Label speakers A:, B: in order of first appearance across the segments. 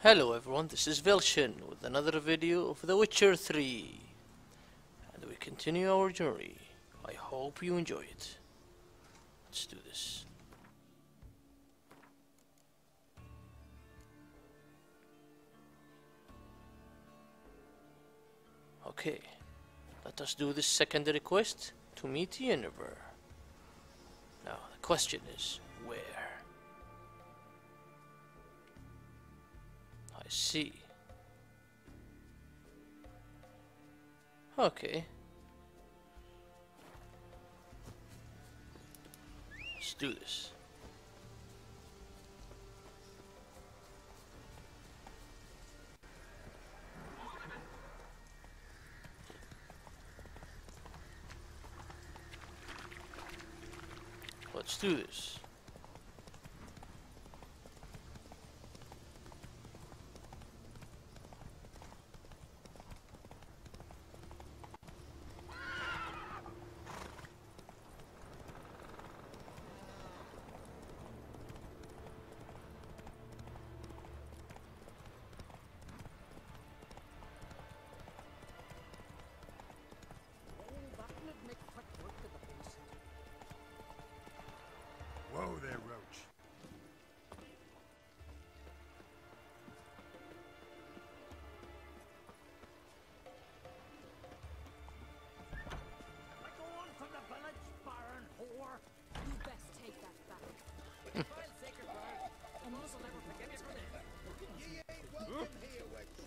A: Hello everyone, this is Velshin with another video of The Witcher 3, and we continue our journey. I hope you enjoy it. Let's do this. Okay, let us do this secondary quest to meet Yennefer. Now the question is, where? I see. Okay. Let's do this. Let's do this.
B: Whoa there, Roach.
C: I go on from the village, baron whore.
D: You best take that back.
C: Fine, sacred bird. And this will never forget your name.
B: Ye ain't welcome here, Witch.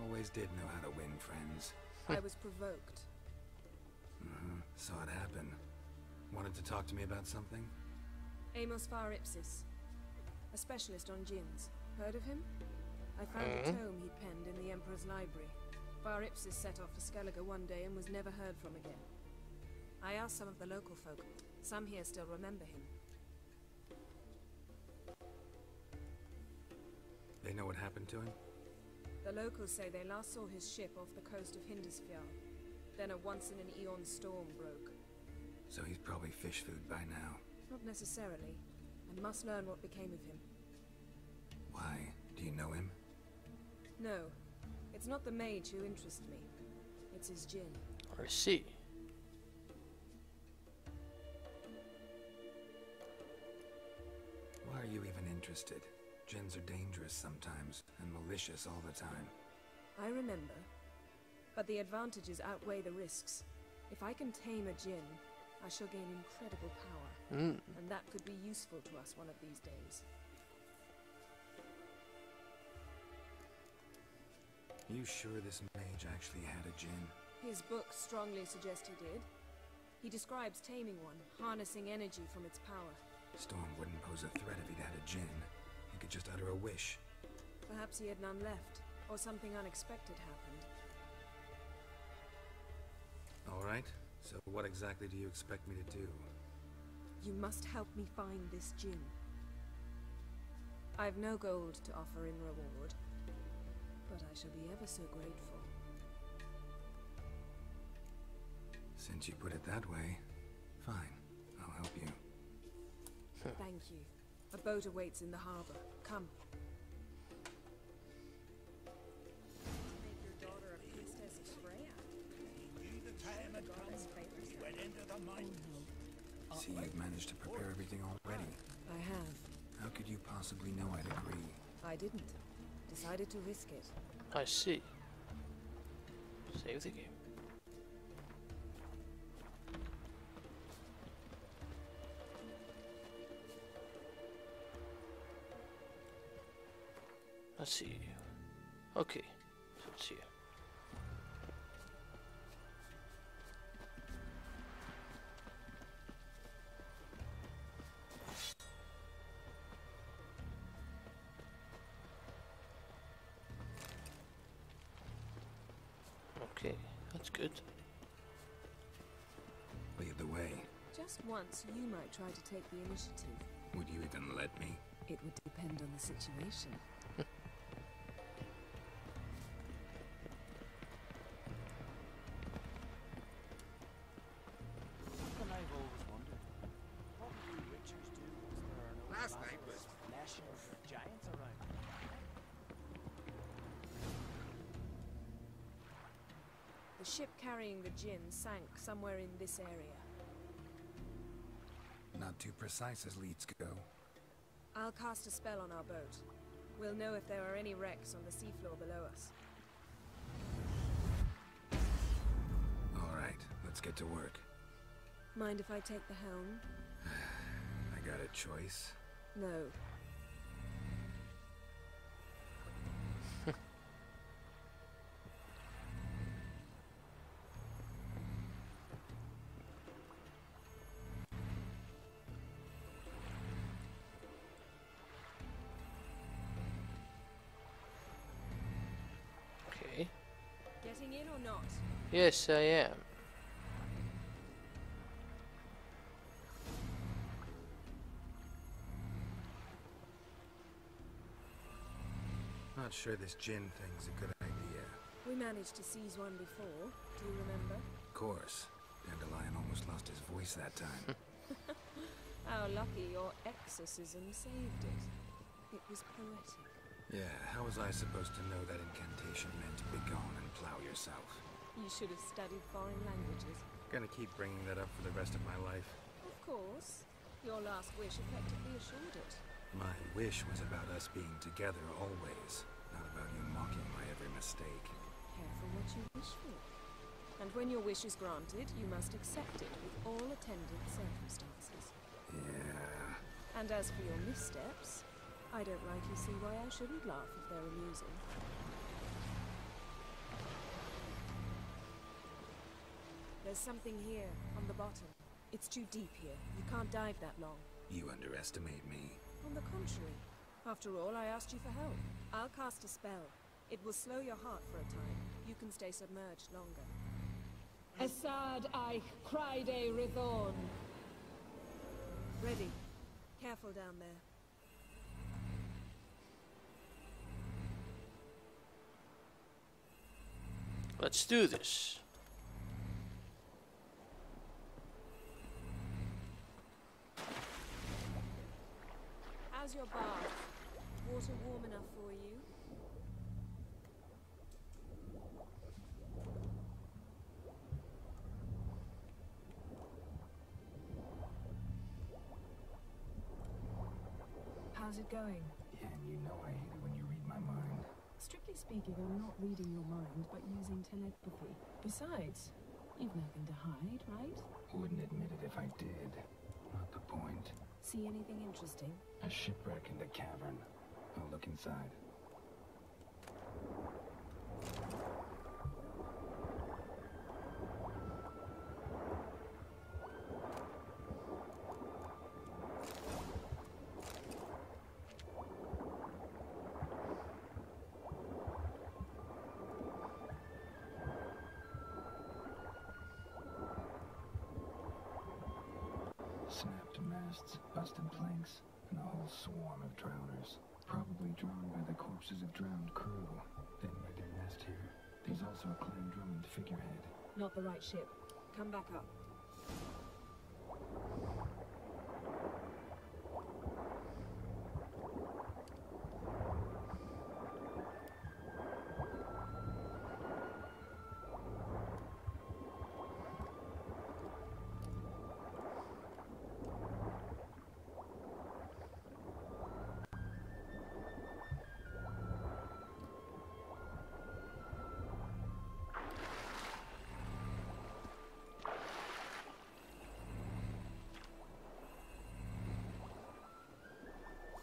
E: Always did know how to win friends.
D: I was provoked.
E: Saw it happen. Wanted to talk to me about something?
D: Amos Far Ipsis, a specialist on djinns. Heard of him? I found a tome he'd penned in the Emperor's library. Far Ipsis set off for Skellige one day and was never heard from again. I asked some of the local folk. Some here still remember him.
E: They know what happened to him?
D: The locals say they last saw his ship off the coast of Hindisfjall. Then a once-in-an-eon storm broke.
E: So he's probably fish food by now.
D: Not necessarily. I must learn what became of him.
E: Why? Do you know him?
D: No, it's not the mage who interests me. It's his djinn.
A: I see.
E: Why are you even interested? Djinns are dangerous sometimes, and malicious all the time.
D: I remember. But the advantages outweigh the risks. If I can tame a djinn, I shall gain incredible power. And that could be useful to us one of these days.
E: You sure this mage actually had a djinn?
D: His books strongly suggest he did. He describes taming one, harnessing energy from its power.
E: Storm wouldn't pose a threat if he'd had a djinn. He could just utter a wish.
D: Perhaps he had none left, or something unexpected happened.
E: Alright, so what exactly do you expect me to do?
D: You must help me find this djinn. I've no gold to offer in reward, but I shall be ever so grateful.
E: Since you put it that way, fine, I'll help you.
D: Thank you. A boat awaits in the harbor. Come.
C: Make your daughter a priestess of Freya. He knew the time had come. He went into the mine.
E: See, you've managed to prepare everything already.
D: I have.
E: How could you possibly know I'd agree?
D: I didn't. Decided to risk it.
A: I see. Save the game. Let's see. Okay, so let's see. Okay, that's good.
E: Lead the way.
D: Just once, you might try to take the initiative.
E: Would you even let me?
D: It would depend on the situation.
C: And I've always wondered, what do you witchers do? Is there no
B: Last night was
C: flesh and
D: The ship carrying the Jinn sank somewhere in this area.
E: Not too precise as leads go.
D: I'll cast a spell on our boat. We'll know if there are any wrecks on the seafloor below us.
E: All right, let's get to work.
D: Mind if I take the helm?
E: I got a choice.
D: No.
A: Okay.
D: Getting in or not?
A: Yes, I am.
E: Not sure this Jinn thing's a good idea.
D: We managed to seize one before. Do you remember?
E: Of course. Dandelion almost lost his voice that time.
D: How lucky your exorcism saved it. It was poetic.
E: Yeah, how was I supposed to know that incantation meant begone and plow yourself?
D: You should have studied foreign languages.
E: Gonna keep bringing that up for the rest of my life.
D: Of course. Your last wish effectively assured it.
E: My wish was about us being together always, not about you mocking my every mistake.
D: Careful what you wish for. And when your wish is granted, you must accept it with all attendant circumstances.
E: Yeah.
D: And as for your missteps, I don't rightly see why I shouldn't laugh if they're amusing. There's something here, on the bottom. It's too deep here. You can't dive that long.
E: You underestimate me.
D: On the contrary. After all, I asked you for help. I'll cast a spell. It will slow your heart for a time. You can stay submerged longer.
F: Assad Eich Criede Rithorn.
D: Ready. Careful down there.
A: Let's do this.
D: How's your bath? Water warm enough for you?
F: How's it going?
E: Yeah, and you know I hate it when you read my mind.
F: Strictly speaking, I'm not reading your mind, but using telepathy. Besides, you've nothing to hide, right?
E: Wouldn't admit it if I did. Not the point.
D: See anything interesting?
E: A shipwreck in the cavern. I'll look inside. Snapped masts, busted planks, and a whole swarm of drowners. Probably drawn by the corpses of drowned crew. They made their nest here. There's also a clan drummond figurehead.
D: Not the right ship. Come back up.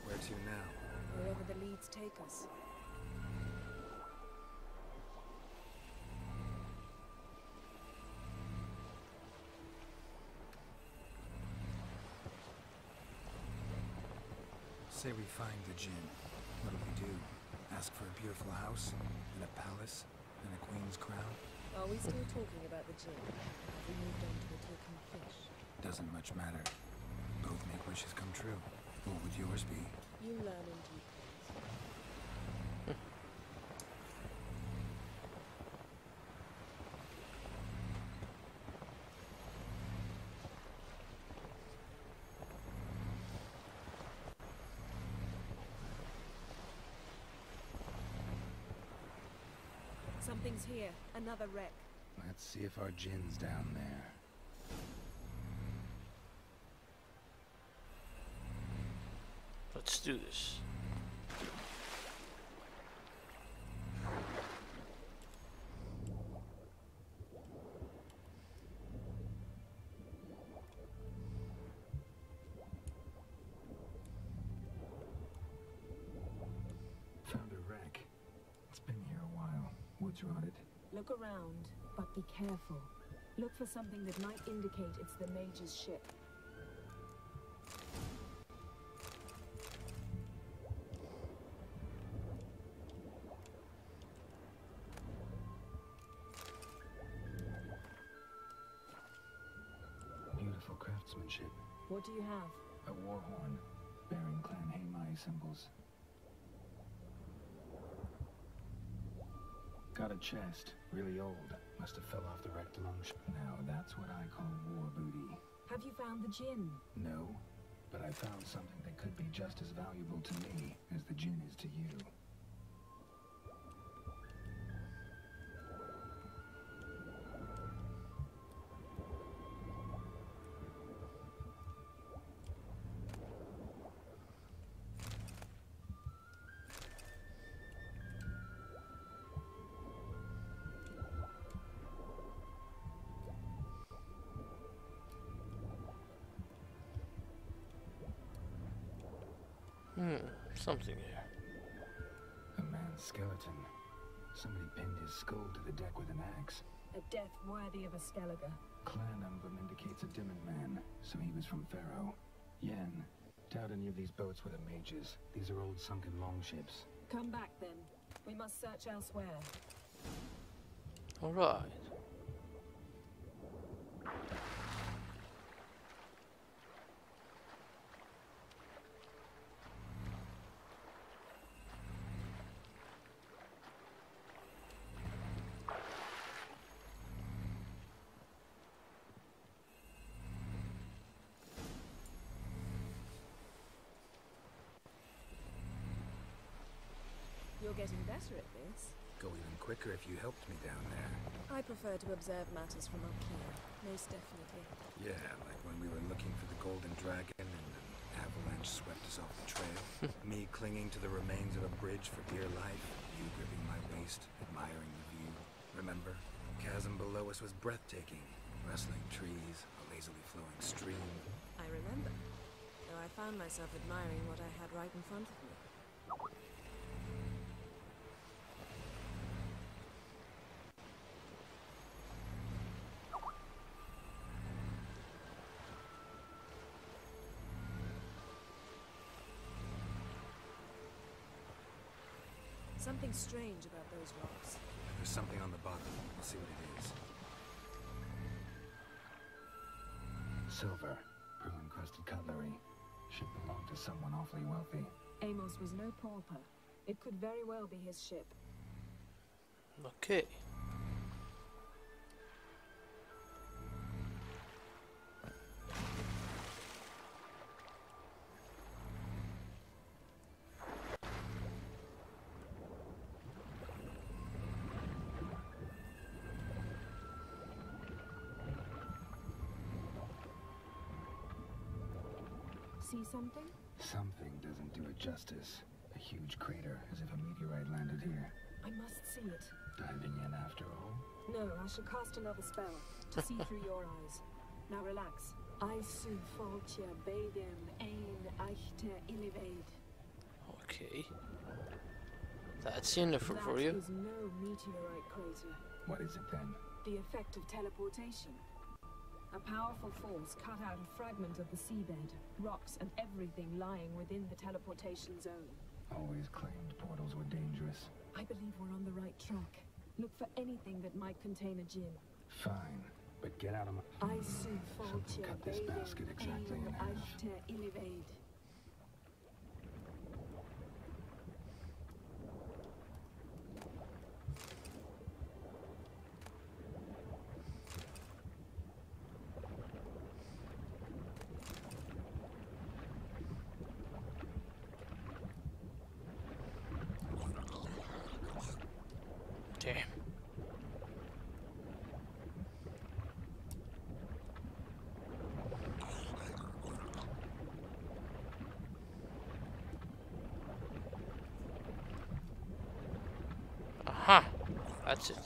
E: Where to now?
D: Wherever the leads take us.
E: Say we find the Jinn. What do we do? Ask for a beautiful house? And a palace? And a queen's crown?
D: Are we still talking about the Jinn? Have we moved on to a talking fish?
E: Doesn't much matter. Both make wishes come true. What would yours be?
D: You learn in due course. Something's here. Another wreck.
E: Let's see if our Jin's down there.
A: Let's do this.
E: Found a wreck. It's been here a while. Wood's rotted.
F: Look around, but be careful. Look for something that might indicate it's the Mage's ship.
E: Beautiful craftsmanship.
F: What do you have?
E: A war horn, bearing Clan Haimai symbols. Got a chest, really old. Must have fell off the wrecked longship. Now that's what I call war booty.
F: Have you found the Jinn?
E: No, but I found something that could be just as valuable to me as the Jinn is to you.
A: Something here.
E: A man's skeleton. Somebody pinned his skull to the deck with an axe.
F: A death worthy of a Skellige.
E: Clan emblem indicates a Dimmen man, so he was from Pharaoh. Yen, doubt any of these boats were the mages. These are old sunken longships.
F: Come back then. We must search elsewhere.
A: Alright.
D: You're getting better at this.
E: Go even quicker if you helped me down there.
D: I prefer to observe matters from up here, most definitely.
E: Yeah, like when we were looking for the Golden Dragon and an avalanche swept us off the trail. Me clinging to the remains of a bridge for dear life. You gripping my waist, admiring the view. Remember? Chasm below us was breathtaking. Rustling trees, a lazily flowing stream.
D: I remember, though I found myself admiring what I had right in front of me. Something strange about those rocks.
E: There's something on the bottom. We'll see what it is. Silver, pearl-encrusted cutlery. Should belong to someone awfully wealthy.
F: Amos was no pauper. It could very well be his ship.
A: Okay.
F: See something?
E: Something doesn't do it justice. A huge crater, as if a meteorite landed here.
F: I must see it.
E: Diving in after all?
F: No, I shall cast another spell to see through your eyes. Now relax. I su foltje bedem ein echte illivaid.
A: Okay. That's enough for you.
F: That is no meteorite crater.
E: What is it then?
F: The effect of teleportation. A powerful force cut out a fragment of the seabed, rocks and everything lying within the teleportation zone.
E: Always claimed portals were dangerous.
F: I believe we're on the right track. Look for anything that might contain a Jinn.
E: Fine, but get out of my...
F: I su foltje
E: cut this basket exactly in
F: ein
E: half.
F: echte illivaid.
A: Damn. Aha! That's it.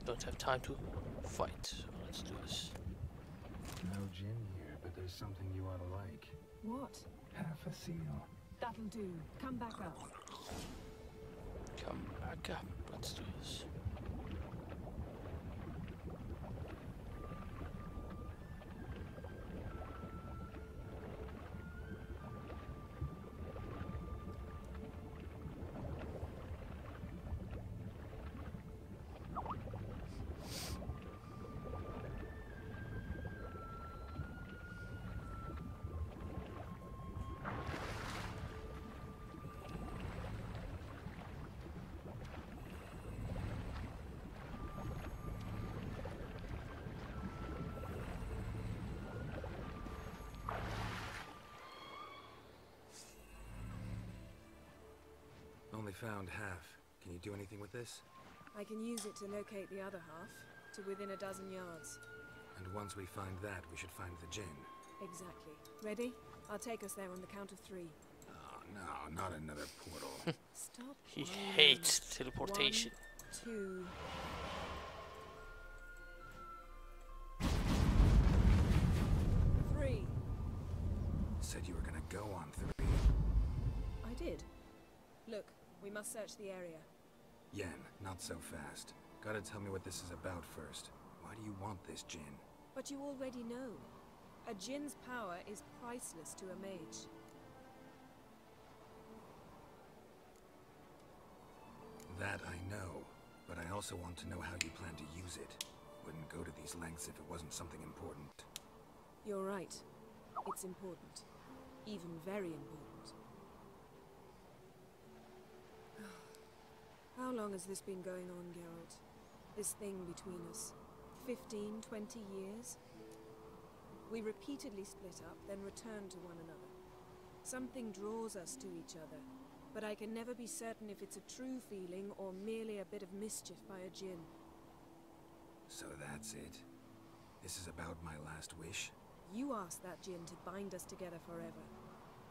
A: Don't have time to fight. So let's do this.
E: No gin here, but there's something you ought to like.
F: What?
E: Half a seal.
F: That'll do. Come back up.
A: Come back up. Let's do this.
G: Only found half. Can you do anything with this?
D: I can use it to locate the other half, to within a dozen yards.
G: And once we find that, we should find the gin.
D: Exactly. Ready? I'll take us there on the count of 3.
G: Oh, no, not another portal.
D: Stop.
A: He
D: whining.
A: hates teleportation.
D: 1, 2, 3.
G: Said you were gonna go on 3.
D: I did. Look, we must search the area.
G: Yen, not so fast. Gotta tell me what this is about first. Why do you want this gin?
D: But you already know. A djinn's power is priceless to a mage.
G: That I know, but I also want to know how you plan to use it. Wouldn't go to these lengths if it wasn't something important.
D: You're right. It's important. Even very important. How long has this been going on, Geralt? This thing between us? 15, 20 years? We repeatedly split up, then returned to one another. Something draws us to each other, but I can never be certain if it's a true feeling or merely a bit of mischief by a djinn.
G: So that's it. This is about my last wish?
D: You asked that djinn to bind us together forever.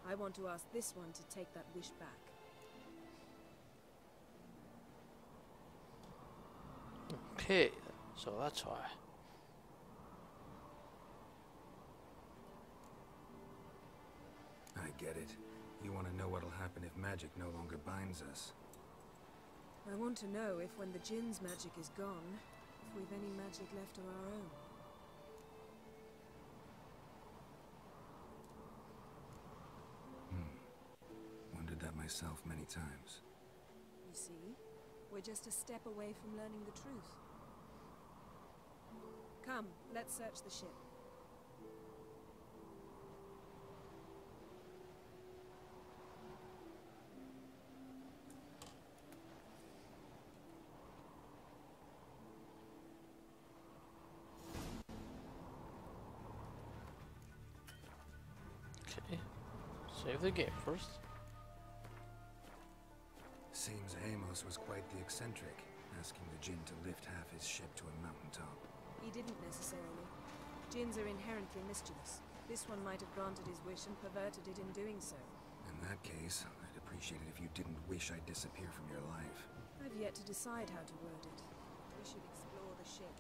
D: I want to ask this one to take that wish back.
A: Okay, so that's why.
G: I get it. You want to know what'll happen if magic no longer binds us.
D: I want to know if when the djinn's magic is gone, if we've any magic left of our own.
G: Wondered that myself many times.
D: You see, we're just a step away from learning the truth. Come, let's search the ship.
A: Okay, save the game first.
G: Seems Amos was quite the eccentric, asking the djinn to lift half his ship to a mountaintop.
D: He didn't necessarily. Djinns are inherently mischievous. This one might have granted his wish and perverted it in doing so.
G: In that case, I'd appreciate it if you didn't wish I'd disappear from your life.
D: I've yet to decide how to word it. We should explore the ship.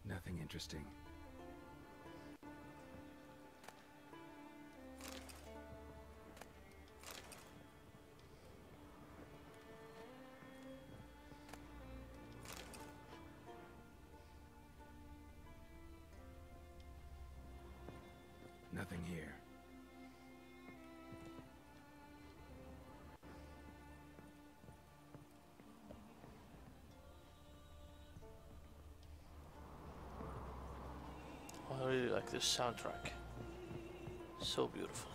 G: Nothing interesting. Nothing here.
A: I really like this soundtrack. So beautiful.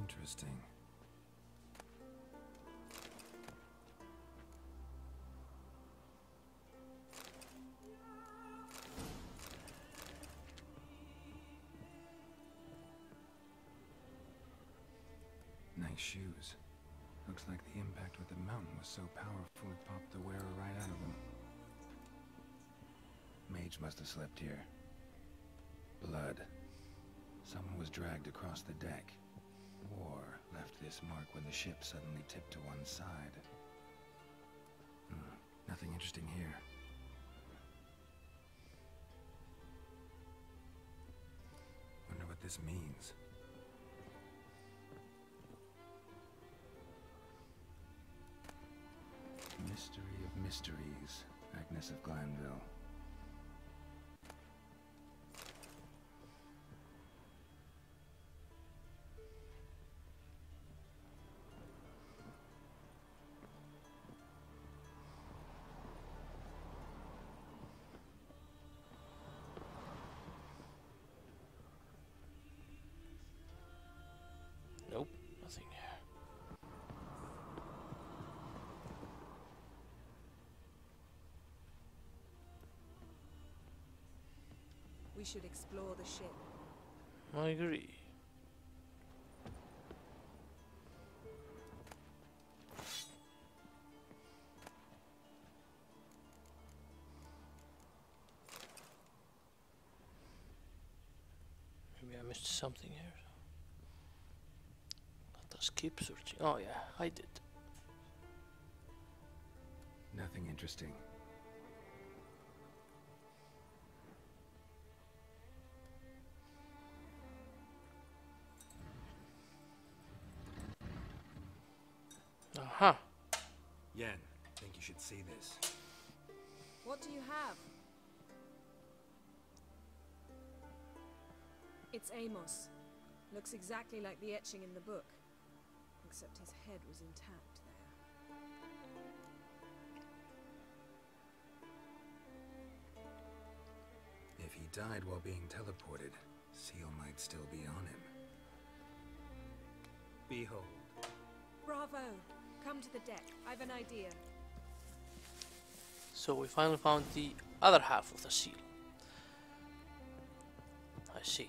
G: Interesting. Nice shoes. Looks like the impact with the mountain was so powerful it popped the wearer right out of them. Mage must have slept here. Blood. Someone was dragged across the deck. War left this mark when the ship suddenly tipped to one side. Nothing interesting here. Wonder what this means. Mystery of mysteries, Agnes of Glanville.
A: Nope, nothing here.
D: We should explore the ship.
A: I agree. Maybe I missed something here. Let us keep searching. Oh yeah, I did.
G: Nothing interesting.
A: Aha.
G: Yen, think you should see this.
D: What do you have? It's Amos. Looks exactly like the etching in the book. Except his head was intact there.
G: If he died while being teleported, Seal might still be on him. Behold.
D: Bravo! Come to the deck. I've an idea.
A: So we finally found the other half of the seal. I see.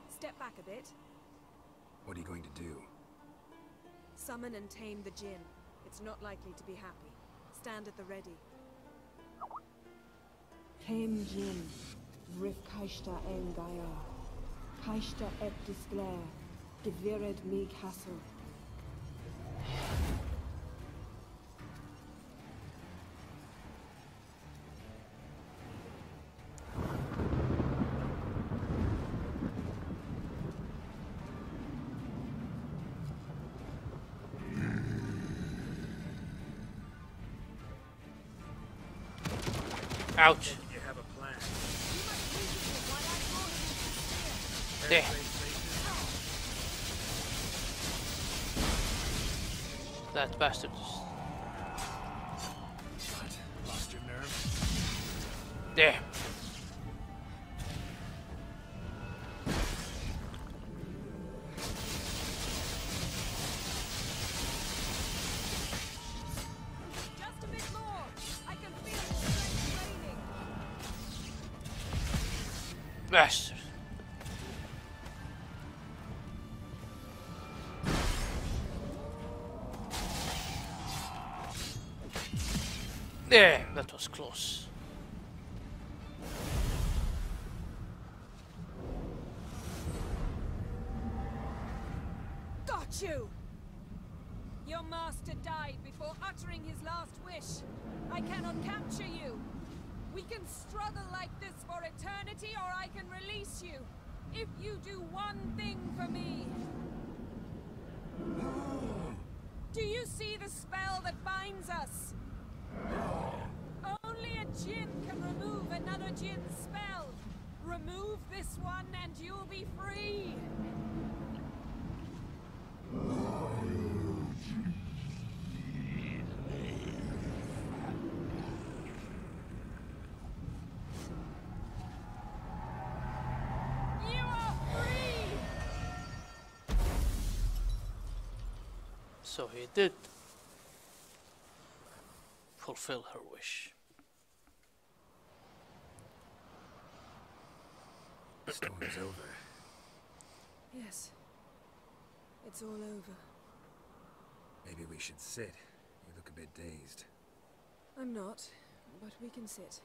D: Step back a bit.
G: What are you going to do?
D: Summon and tame the djinn. It's not likely to be happy. Stand at the ready.
F: Tame Jin, Rif Kaishta en Gaia, Kaishta ep Disglair, Devired me Castle.
A: Ouch.
G: You have a plan.
A: There. That bastard.
G: What? Lost your nerve?
A: There.
D: Just a bit more. I can feel the strength waning.
A: Bastard. There, that was close.
D: Got you! Your master died before uttering his last wish. I cannot capture you. We can struggle like this for eternity, or I can release you. If you do one thing for me. Do you see the spell that binds us? Only a djinn can remove another djinn's spell. Remove this one and you'll be free. You are free!
A: So he did fulfill her wish.
G: The storm's over.
D: Yes. It's all over.
G: Maybe we should sit. You look a bit dazed.
D: I'm not, but we can sit.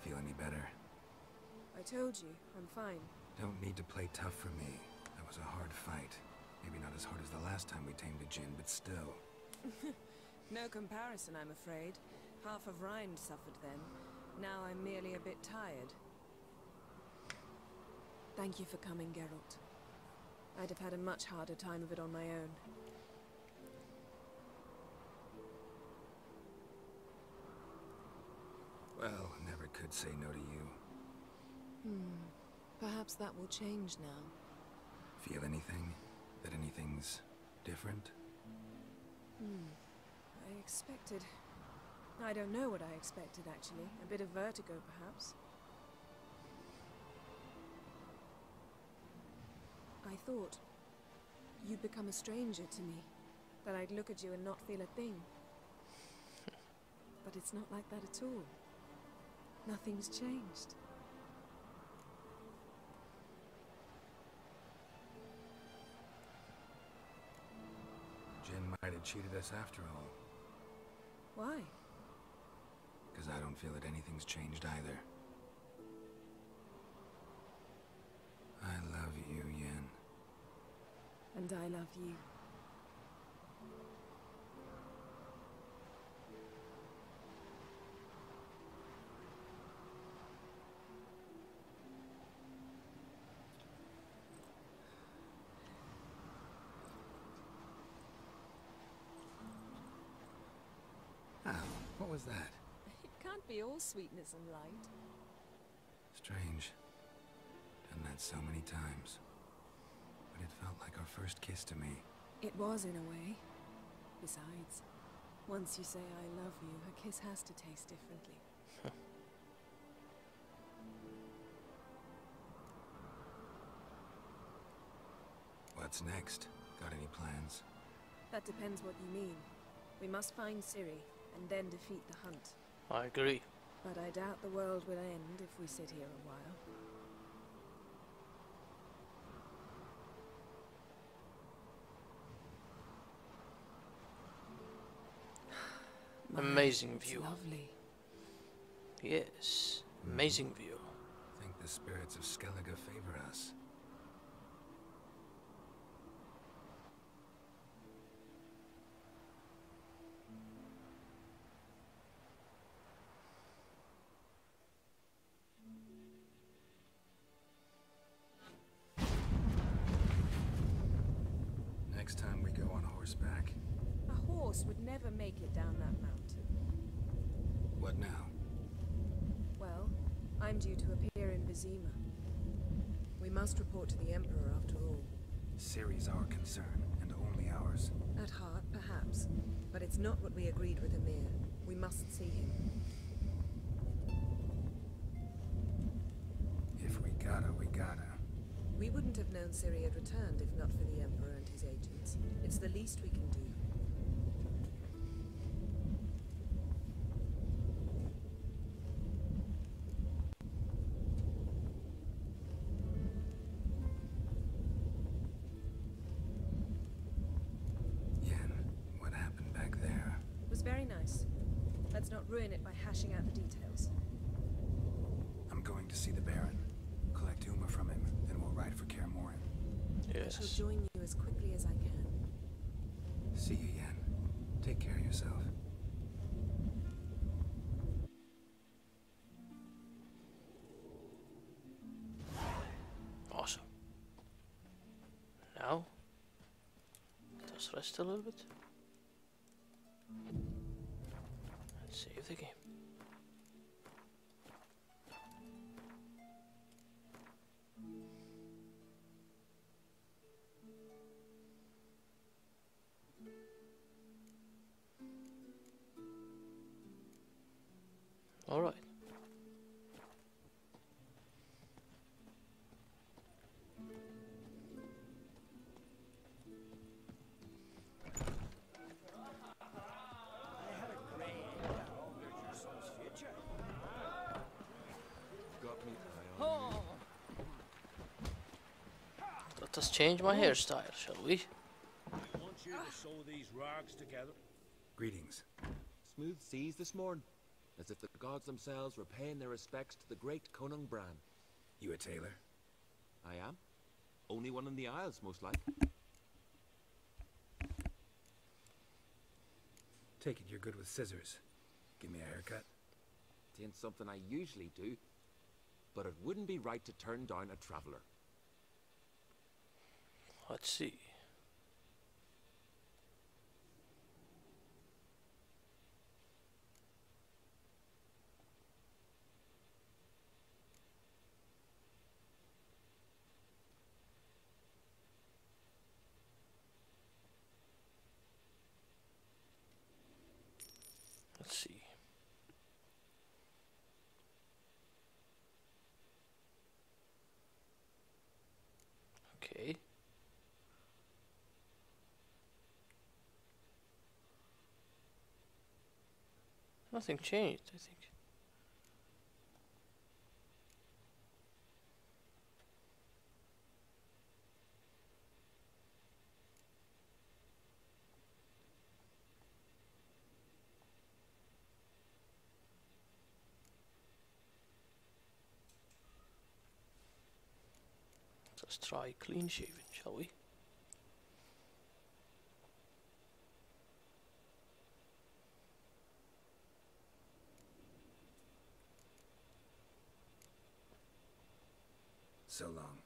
G: Feel any better?
D: I told you, I'm fine.
G: Don't need to play tough for me. That was a hard fight. Maybe not as hard as the last time we tamed a djinn, but still.
D: No comparison, I'm afraid. Half of Rhind suffered then. Now I'm merely a bit tired. Thank you for coming, Geralt. I'd have had a much harder time of it on my own.
G: Well, never could say no to you.
D: Perhaps that will change now.
G: Feel anything? That anything's different?
D: I expected... I don't know what I expected, actually. A bit of vertigo, perhaps. I thought you'd become a stranger to me. That I'd look at you and not feel a thing. But it's not like that at all. Nothing's changed.
G: Jinn might have cheated us after all.
D: Why?
G: Because I don't feel that anything's changed either. I love you, Yen.
D: And I love you.
G: Ah, what was that?
D: It can't be all sweetness and light.
G: Strange. Done that so many times. But it felt like our first kiss to me.
D: It was, in a way. Besides, once you say I love you, a kiss has to taste differently.
G: What's next? Got any plans?
D: That depends what you mean. We must find Ciri, and then defeat the hunt.
A: I agree.
D: But I doubt the world will end if we sit here a while.
A: Amazing
D: It's
A: view.
D: lovely.
A: Yes, amazing view.
G: Think the spirits of Skellige favor us. Next time we go on horseback.
D: A horse would never make it down that mountain.
G: What now?
D: Well, I'm due to appear in Vizima. We must report to the Emperor after all.
G: Ciri's our concern, and only ours.
D: At heart, perhaps. But it's not what we agreed with Emir. We must see him.
G: If we gotta, we gotta.
D: We wouldn't have known Ciri had returned if not for the Emperor and his agents. It's the least we can do.
G: Yen, what happened back there?
D: It was very nice. Let's not ruin it by hashing out the details.
G: I'm going to see the Baron. Collect Uma from him, then we'll ride for Kaer Morhen.
D: I shall
A: Yes.
D: join you as quickly as I can.
G: See you, Yen. Take care of yourself.
A: Awesome. Now, let us rest a little bit. And save the game. All right. Let us change my hairstyle, shall we?
B: I want you to sew these rags together.
G: Greetings.
H: Smooth seas this morn, as if the gods themselves were paying their respects to the great Conung Bran.
G: You a tailor?
H: I am. Only one in the Isles, most like.
G: Take it you're good with scissors. Give me a haircut.
H: Tain't something I usually do, but it wouldn't be right to turn down a traveller.
A: Let's see. Let's see. Okay. Nothing changed, I think. Let's try clean shaven, shall we?
G: So long.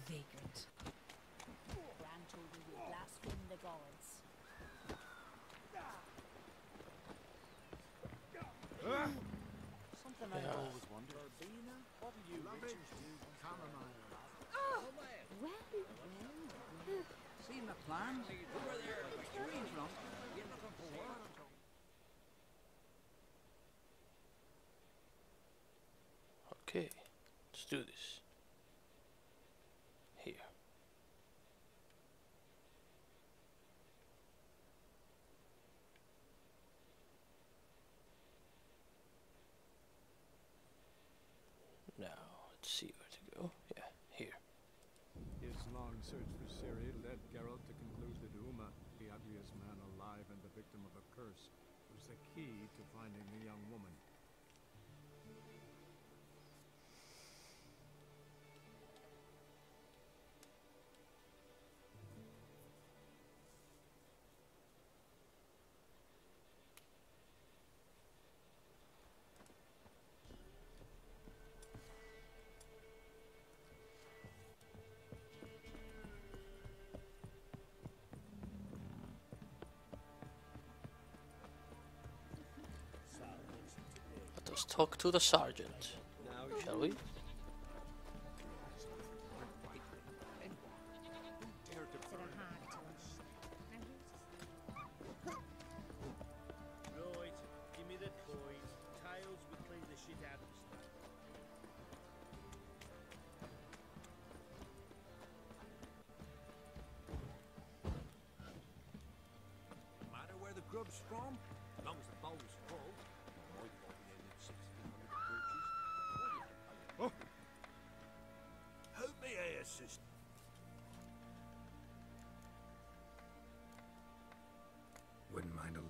C: Vagrant. Bran told me you blaspheme the gods. Something I've always wondered. What do you witches do?
I: See my plans? Over there. Carrying from. You're looking for work.
A: Okay, let's do this. Here. Now, let's see where to go. Yeah, here.
J: His long search for Ciri led Geralt to conclude that Uma, the ugliest man alive and the victim of a curse, was the key to finding the young woman.
A: Let us talk to the sergeant, shall we?
B: Right, give me the coin. Tails will clean the shit out of the stuff.
I: No matter where the grub's from, as long as the bowl's full. My body in at 1600 birches.
B: Oh. Help me here, sister.
G: Wouldn't mind a...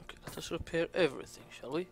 A: Okay, let us repair everything, shall we?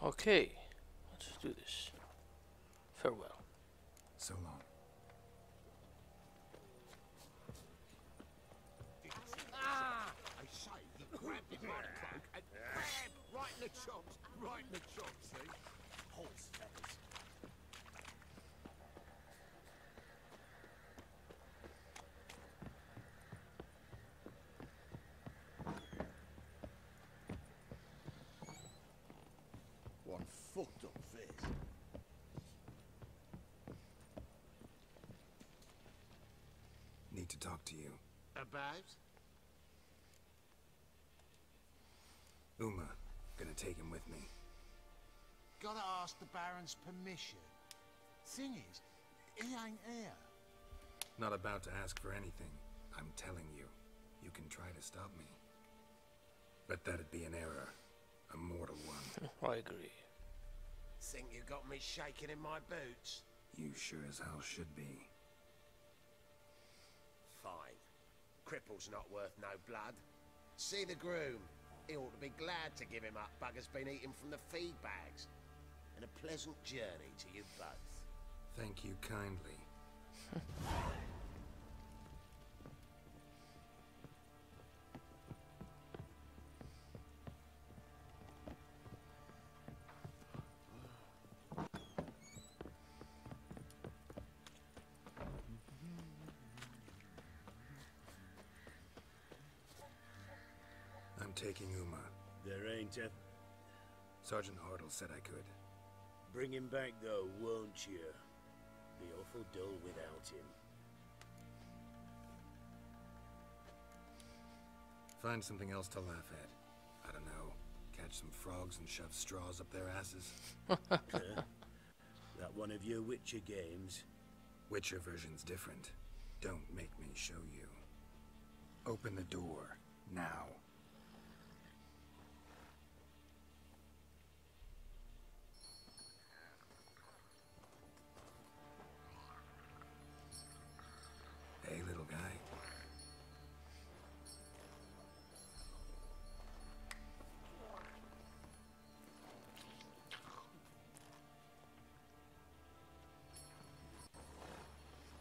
A: Okay, let's do this. Farewell.
G: So long.
I: I say, you grabbed him by the cloak and bam! Right in the chops, right in the chops, see? Horse feathers. One fucked up face.
G: Need to talk to you.
I: About?
G: Uma, gonna take him with me.
I: Gotta ask the Baron's permission. Thing is, he ain't here.
G: Not about to ask for anything. I'm telling you, you can try to stop me. But that'd be an error. A mortal one.
A: I agree.
I: Think you got me shaking in my boots?
G: You sure as hell should be.
I: Fine. Cripple's not worth no blood. See the groom. He ought to be glad to give him up. Bugger's been eating from the feed bags. And a pleasant journey to you both.
G: Thank you kindly. I'm taking Uma.
B: There ain't a...
G: Sergeant Hartle said I could.
B: Bring him back, though, won't you? Be awful dull without him.
G: Find something else to laugh at. I don't know. Catch some frogs and shove straws up their asses.
B: That one of your Witcher games?
G: Witcher version's different. Don't make me show you. Open the door. Now. Hey, little guy.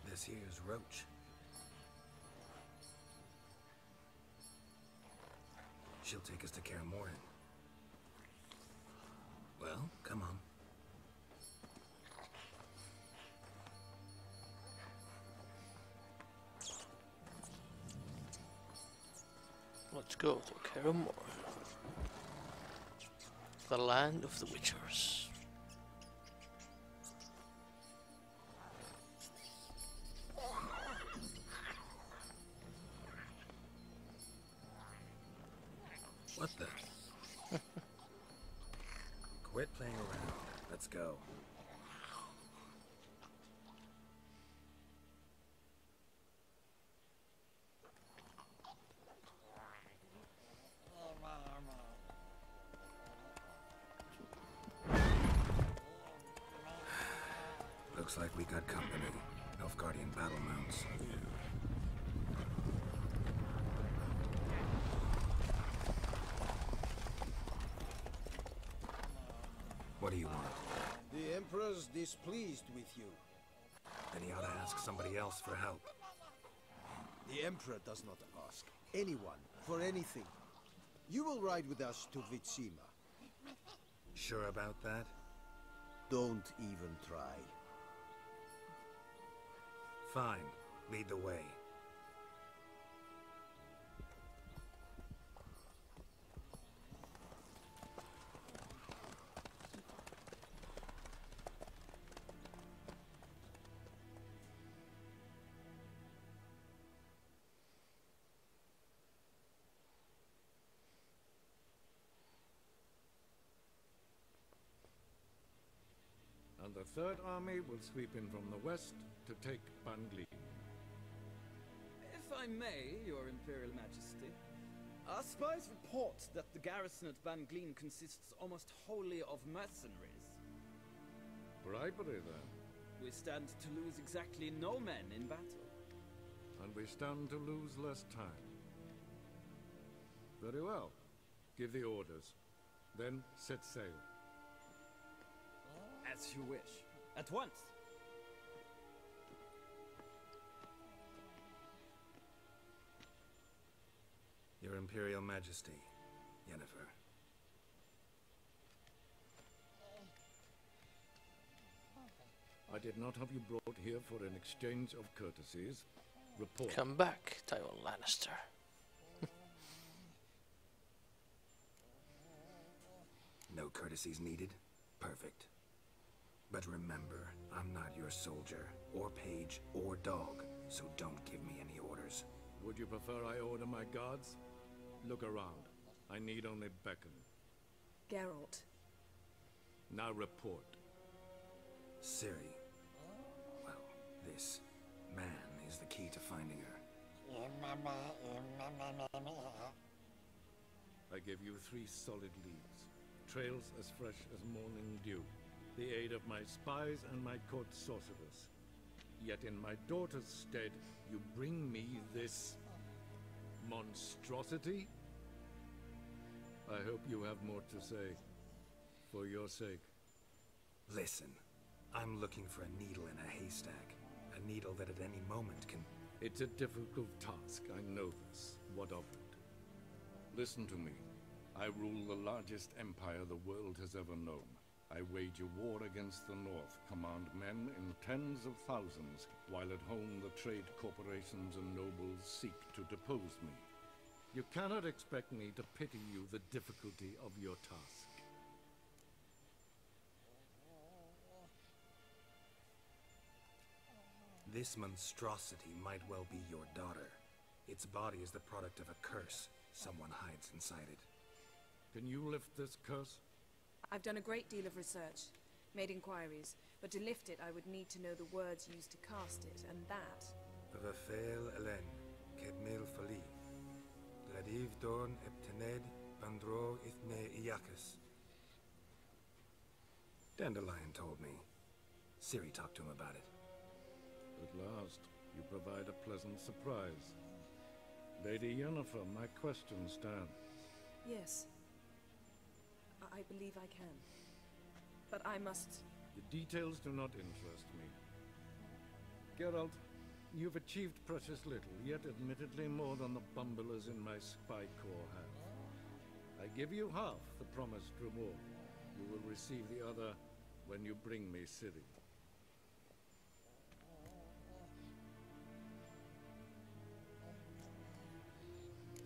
G: This here's Roach. She'll take us to Kaer Morhen. Well, come on.
A: Let's go to Kaer Morhen, the land of the Witchers.
G: What the? Quit playing around. Let's go. Looks like we got company. Nilfgaardian battle mounts. What do you want?
K: The Emperor's displeased with you.
G: Then he ought to ask somebody else for help.
K: The Emperor does not ask anyone for anything. You will ride with us to Vitsima.
G: Sure about that?
K: Don't even try.
G: Fine. Lead the way.
J: And the Third Army will sweep in from the west to take Bangli.
L: If I may, Your Imperial Majesty, our spies report that the garrison at Bangleen consists almost wholly of mercenaries.
J: Bribery, then.
L: We stand to lose exactly no men in battle.
J: And we stand to lose less time. Very well. Give the orders. Then set sail.
L: As you wish. At once.
G: Your Imperial Majesty, Yennefer.
J: I did not have you brought here for an exchange of courtesies. Report.
A: Come back, Tywin Lannister.
G: No courtesies needed? Perfect. But remember, I'm not your soldier, or page, or dog, so don't give me any orders.
J: Would you prefer I order my guards? Look around. I need only beckon.
D: Geralt.
J: Now report.
G: Ciri. Well, this man is the key to finding her.
J: I give you 3 solid leads. Trails as fresh as morning dew. The aid of my spies and my court sorcerers. Yet in my daughter's stead, you bring me this monstrosity? I hope you have more to say. For your sake.
G: Listen, I'm looking for a needle in a haystack. A needle that at any moment can...
J: It's a difficult task, I know this. What of it? Listen to me. I rule the largest empire the world has ever known. I wage a war against the North, command men in tens of thousands, while at home the trade corporations and nobles seek to depose me. You cannot expect me to pity you the difficulty of your task.
G: This monstrosity might well be your daughter. Its body is the product of a curse. Someone hides inside it.
J: Can you lift this curse?
D: I've done a great deal of research, made inquiries, but to lift it I would need to know the words used to cast it, and that...
G: Vafel Elen, Kedmil Fali, Gladiv Dorn Eptened, Bandro Ithne Iacus. Dandelion told me. Ciri talked to him about it.
J: At last, you provide a pleasant surprise. Lady Yennefer, my question stands.
D: Yes. I believe I can. But I must...
J: The details do not interest me. Geralt, you've achieved precious little, yet admittedly more than the bumblers in my spy corps have. I give you half the promised reward. You will receive the other when you bring me Ciri.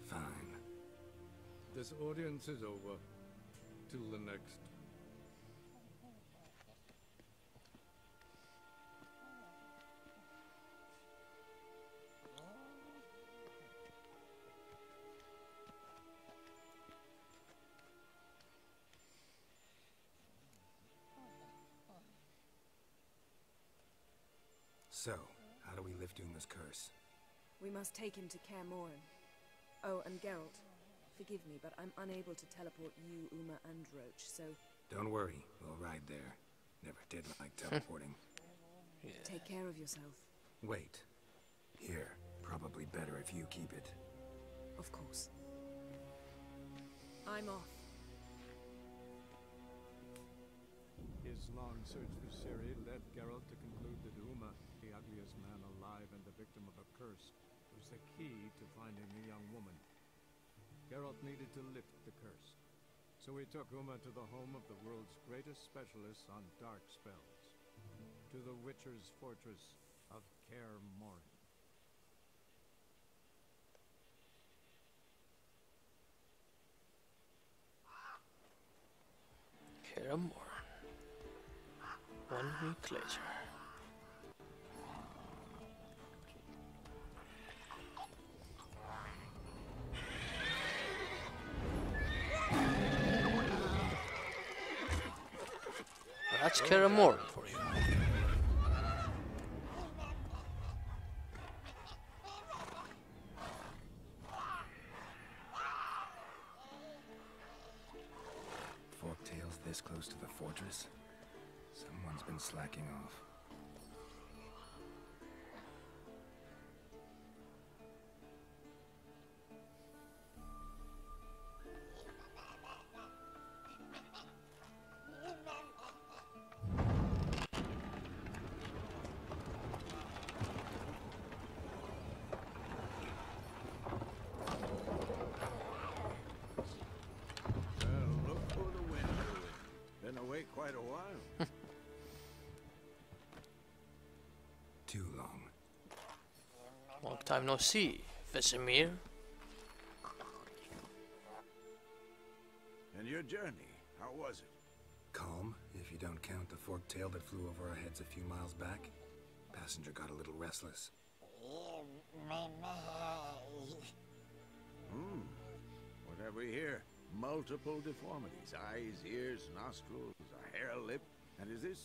G: Fine.
J: This audience is over. Till the next.
G: So, how do we lift Uma's curse?
D: We must take him to Kaer Morhen. Oh, and Geralt, forgive me, but I'm unable to teleport you, Uma, and Roach, so...
G: Don't worry, we'll ride there. Never did like teleporting.
A: Yeah.
D: Take care of yourself.
G: Wait. Here, probably better if you keep it.
D: Of course. I'm off.
J: His long search for Ciri led Geralt to conclude that Uma, the ugliest man alive and the victim of a curse, was the key to finding the young woman. Geralt needed to lift the curse, so he took Uma to the home of the world's greatest specialists on dark spells, to the Witcher's fortress of Kaer Morhen.
A: Kaer Morhen. 1 week later. That's Kaer Morhen for you.
G: Forktails this close to the fortress? Someone's been slacking off.
A: time no see, Vesemir.
M: And your journey, how was it?
G: Calm, if you don't count the forked tail that flew over our heads a few miles back. Passenger got a little restless.
M: What have we here? Multiple deformities. Eyes, ears, nostrils, a hair lip. And is this...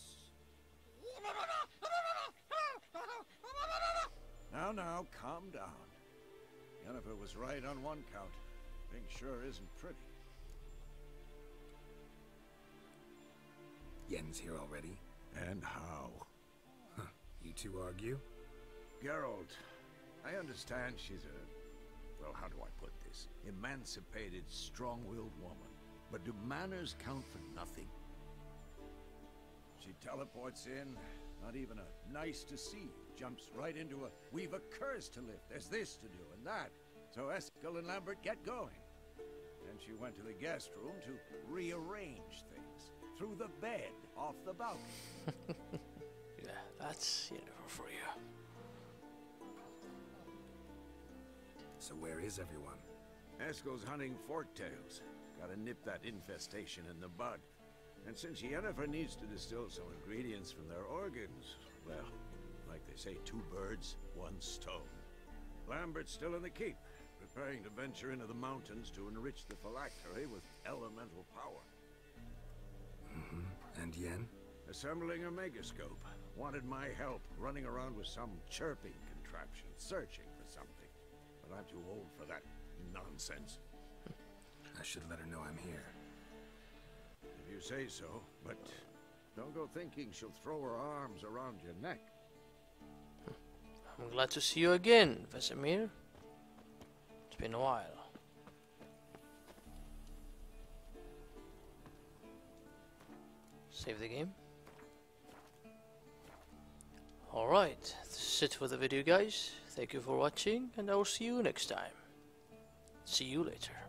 M: Now, calm down. Yennefer was right on one count. Thing sure isn't pretty.
G: Yen's here already?
M: And how?
G: Huh. You two argue?
M: Geralt, I understand she's a... well, how do I put this? Emancipated, strong-willed woman. But do manners count for nothing? She teleports in, not even a nice to see you. Jumps right into a, we've a curse to lift, there's this to do and that. So Eskel and Lambert get going. Then she went to the guest room to rearrange things. Through the bed, off the balcony.
A: Yeah, that's Yennefer for you.
G: So where is everyone?
M: Eskel's hunting forktails. Gotta nip that infestation in the bud. And since Yennefer needs to distill some ingredients from their organs, well, like they say, 2 birds, 1 stone. Lambert's still in the keep, preparing to venture into the mountains to enrich the phylactery with elemental power.
G: And Yen?
M: Assembling a megascope. Wanted my help running around with some chirping contraption, searching for something. But I'm too old for that nonsense.
G: I should let her know I'm here.
M: If you say so, but don't go thinking she'll throw her arms around your neck.
A: I'm glad to see you again, Vesemir. It's been a while. Save the game. Alright, this is it for the video, guys. Thank you for watching, and I will see you next time. See you later.